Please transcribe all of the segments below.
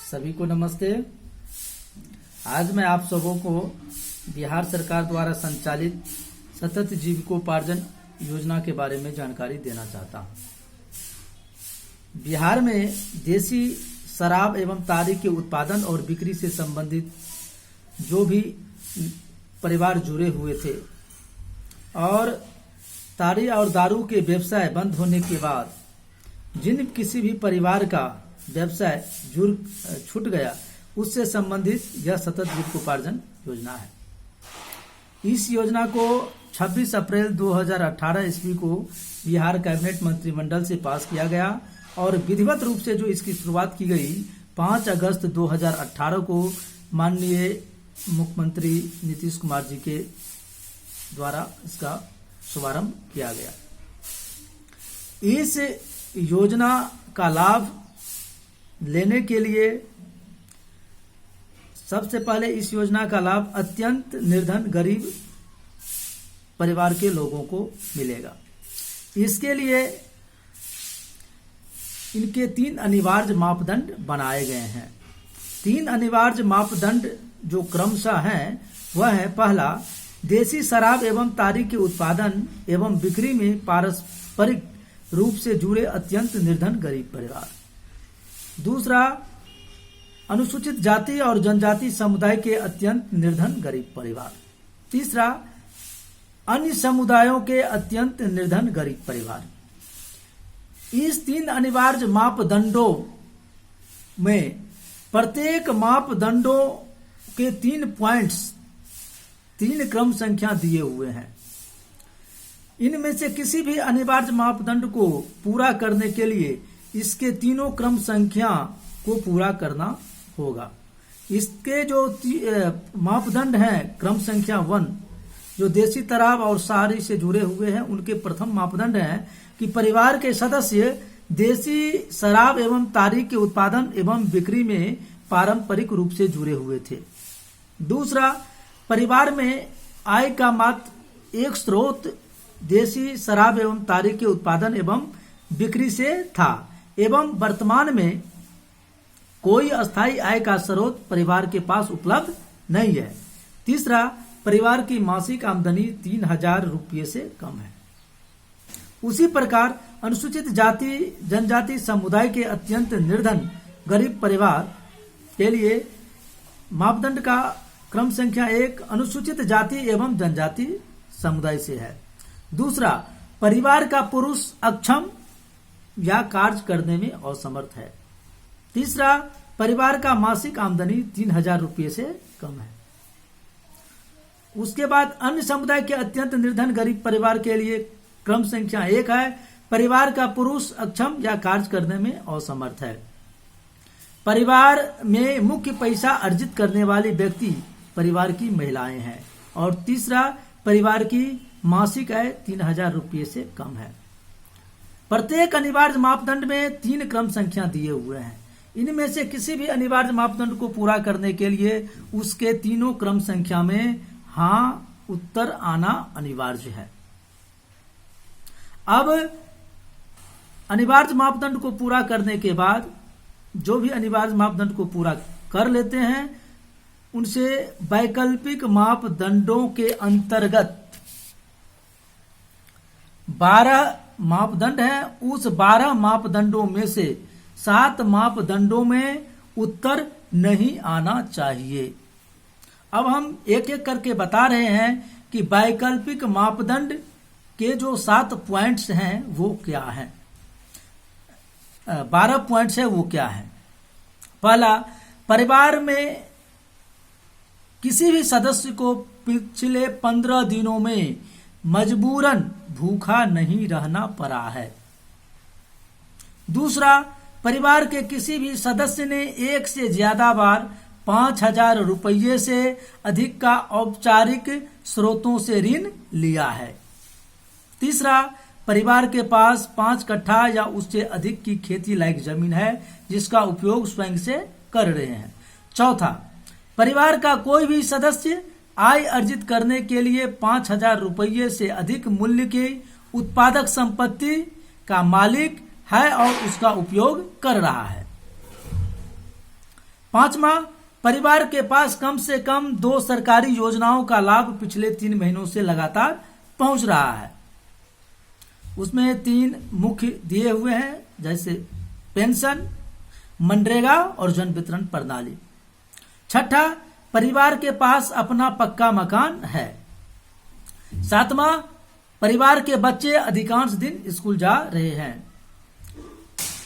सभी को नमस्ते। आज मैं आप सबों को बिहार सरकार द्वारा संचालित सतत जीविकोपार्जन योजना के बारे में जानकारी देना चाहता हूं। बिहार में देसी शराब एवं ताड़ी के उत्पादन और बिक्री से संबंधित जो भी परिवार जुड़े हुए थे और ताड़ी और दारू के व्यवसाय बंद होने के बाद जिन किसी भी परिवार का व्यवसाय छूट गया उससे संबंधित यह सतत जीविकोपार्जन योजना है। इस योजना को 26 अप्रैल 2018 ईस्वी को बिहार कैबिनेट मंत्रिमंडल से पास किया गया और विधिवत रूप से जो इसकी शुरुआत की गई 5 अगस्त 2018 को माननीय मुख्यमंत्री नीतीश कुमार जी के द्वारा इसका शुभारंभ किया गया। इस योजना का लाभ लेने के लिए सबसे पहले इस योजना का लाभ अत्यंत निर्धन गरीब परिवार के लोगों को मिलेगा। इसके लिए इनके 3 अनिवार्य मापदंड बनाए गए हैं। 3 अनिवार्य मापदंड जो क्रमशः हैं वह है, पहला, देसी शराब एवं ताड़ी के उत्पादन एवं बिक्री में पारस्परिक रूप से जुड़े अत्यंत निर्धन गरीब परिवार। दूसरा, अनुसूचित जाति और जनजाति समुदाय के अत्यंत निर्धन गरीब परिवार। तीसरा, अन्य समुदायों के अत्यंत निर्धन गरीब परिवार। इस 3 अनिवार्य मापदंडों में प्रत्येक मापदंडों के 3 पॉइंट्स 3 क्रम संख्या दिए हुए हैं। इनमें से किसी भी अनिवार्य मापदंड को पूरा करने के लिए इसके तीनों क्रम संख्या को पूरा करना होगा। इसके जो मापदंड हैं, क्रम संख्या 1 जो देसी शराब और ताड़ी से जुड़े हुए हैं, उनके प्रथम मापदंड है कि परिवार के सदस्य देसी शराब एवं ताड़ी के उत्पादन एवं बिक्री में पारंपरिक रूप से जुड़े हुए थे। दूसरा, परिवार में आय का मात्र एक स्रोत देसी शराब एवं ताड़ी के उत्पादन एवं बिक्री से था एवं वर्तमान में कोई अस्थायी आय का स्रोत परिवार के पास उपलब्ध नहीं है। तीसरा, परिवार की मासिक आमदनी 3000 रुपये से कम है। उसी प्रकार अनुसूचित जाति जनजाति समुदाय के अत्यंत निर्धन गरीब परिवार के लिए मापदंड का क्रम संख्या 1 अनुसूचित जाति एवं जनजाति समुदाय से है। दूसरा, परिवार का पुरुष अक्षम या कार्य करने में असमर्थ है। तीसरा, परिवार का मासिक आमदनी 3000 रुपये से कम है। उसके बाद अन्य समुदाय के अत्यंत निर्धन गरीब परिवार के लिए क्रम संख्या 1 है, परिवार का पुरुष अक्षम या कार्य करने में असमर्थ है। परिवार में मुख्य पैसा अर्जित करने वाली व्यक्ति परिवार की महिलाएं हैं। और तीसरा, परिवार की मासिक आय 3000 रुपये से कम है। प्रत्येक अनिवार्य मापदंड में 3 क्रम संख्या दिए हुए हैं। इनमें से किसी भी अनिवार्य मापदंड को पूरा करने के लिए उसके तीनों क्रम संख्या में हाँ उत्तर आना अनिवार्य है। अब अनिवार्य मापदंड को पूरा करने के बाद जो भी अनिवार्य मापदंड को पूरा कर लेते हैं उनसे वैकल्पिक मापदंडों के अंतर्गत 12 मापदंड हैं। उस 12 मापदंडों में से 7 मापदंडों में उत्तर नहीं आना चाहिए। अब हम एक एक करके बता रहे हैं कि वैकल्पिक मापदंड के जो 7 पॉइंट्स हैं वो क्या हैं, 12 पॉइंट्स है वो क्या है। पहला, परिवार में किसी भी सदस्य को पिछले 15 दिनों में मजबूरन भूखा नहीं रहना पड़ा है। दूसरा, परिवार के किसी भी सदस्य ने एक से ज्यादा बार 5000 रुपये से अधिक का औपचारिक स्रोतों से ऋण लिया है। तीसरा, परिवार के पास 5 कट्ठा या उससे अधिक की खेती लायक जमीन है जिसका उपयोग स्वयं से कर रहे हैं। चौथा, परिवार का कोई भी सदस्य आय अर्जित करने के लिए 5000 रुपये से अधिक मूल्य की उत्पादक संपत्ति का मालिक है और उसका उपयोग कर रहा है। 5वां, परिवार के पास कम से कम 2 सरकारी योजनाओं का लाभ पिछले 3 महीनों से लगातार पहुंच रहा है। उसमें 3 मुख्य दिए हुए हैं, जैसे पेंशन, मनरेगा और जन वितरण प्रणाली। 6ठा, परिवार के पास अपना पक्का मकान है। 7वां, परिवार के बच्चे अधिकांश दिन स्कूल जा रहे हैं।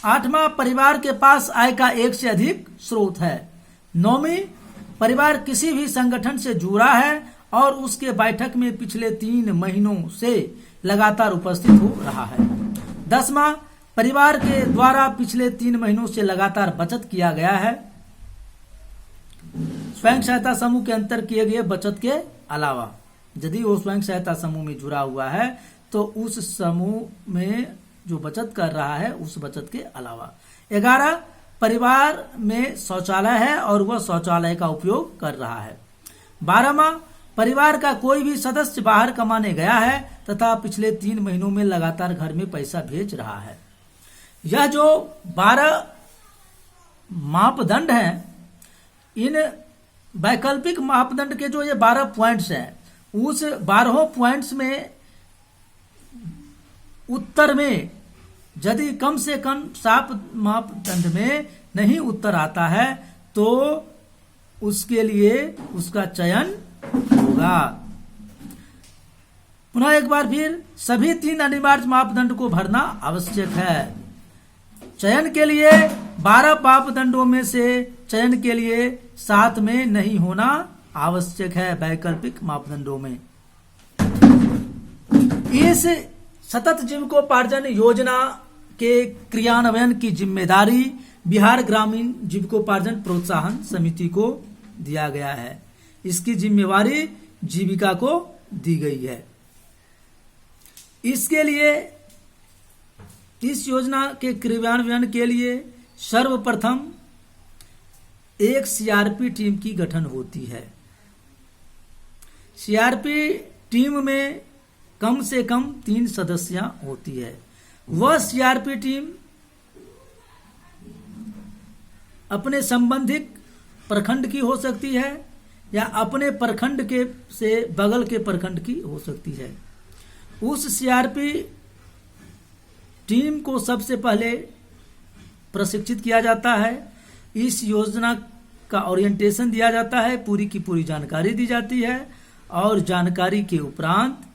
8वां, परिवार के पास आय का एक से अधिक स्रोत है। 9वीं, परिवार किसी भी संगठन से जुड़ा है और उसके बैठक में पिछले 3 महीनों से लगातार उपस्थित हो रहा है। 10वां, परिवार के द्वारा पिछले 3 महीनों से लगातार बचत किया गया है। स्वयं सहायता समूह के अंतर किए गए बचत के अलावा, यदि वो स्वयं सहायता समूह में जुड़ा हुआ है तो उस समूह में जो बचत कर रहा है उस बचत के अलावा। 11, परिवार में शौचालय है और वह शौचालय का उपयोग कर रहा है। 12वां, परिवार का कोई भी सदस्य बाहर कमाने गया है तथा पिछले 3 महीनों में लगातार घर में पैसा भेज रहा है। यह जो 12 मापदंड हैं, इन वैकल्पिक मापदंड के जो ये 12 पॉइंट्स हैं, उस 12 पॉइंट्स में उत्तर में यदि कम से कम 7 मापदंड में नहीं उत्तर आता है तो उसके लिए उसका चयन होगा। पुनः एक बार फिर, सभी 3 अनिवार्य मापदंड को भरना आवश्यक है। चयन के लिए 12 मापदंडों में से चयन के लिए 7 में नहीं होना आवश्यक है वैकल्पिक मापदंडों में। इस सतत जीविकोपार्जन योजना के क्रियान्वयन की जिम्मेदारी बिहार ग्रामीण जीविकोपार्जन प्रोत्साहन समिति को दिया गया है। इसकी जिम्मेवारी जीविका को दी गई है। इसके लिए, इस योजना के क्रियान्वयन के लिए सर्वप्रथम एक सीआरपी टीम की गठन होती है। सीआरपी टीम में कम से कम 3 सदस्या होती है। वह सीआरपी टीम अपने संबंधित प्रखंड की हो सकती है या अपने प्रखंड के से बगल के प्रखंड की हो सकती है। उस सीआरपी टीम को सबसे पहले प्रशिक्षित किया जाता है। इस योजना का ओरिएंटेशन दिया जाता है, पूरी की पूरी जानकारी दी जाती है और जानकारी के उपरांत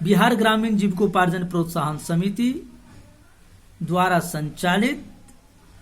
बिहार ग्रामीण जीविकोपार्जन प्रोत्साहन समिति द्वारा संचालित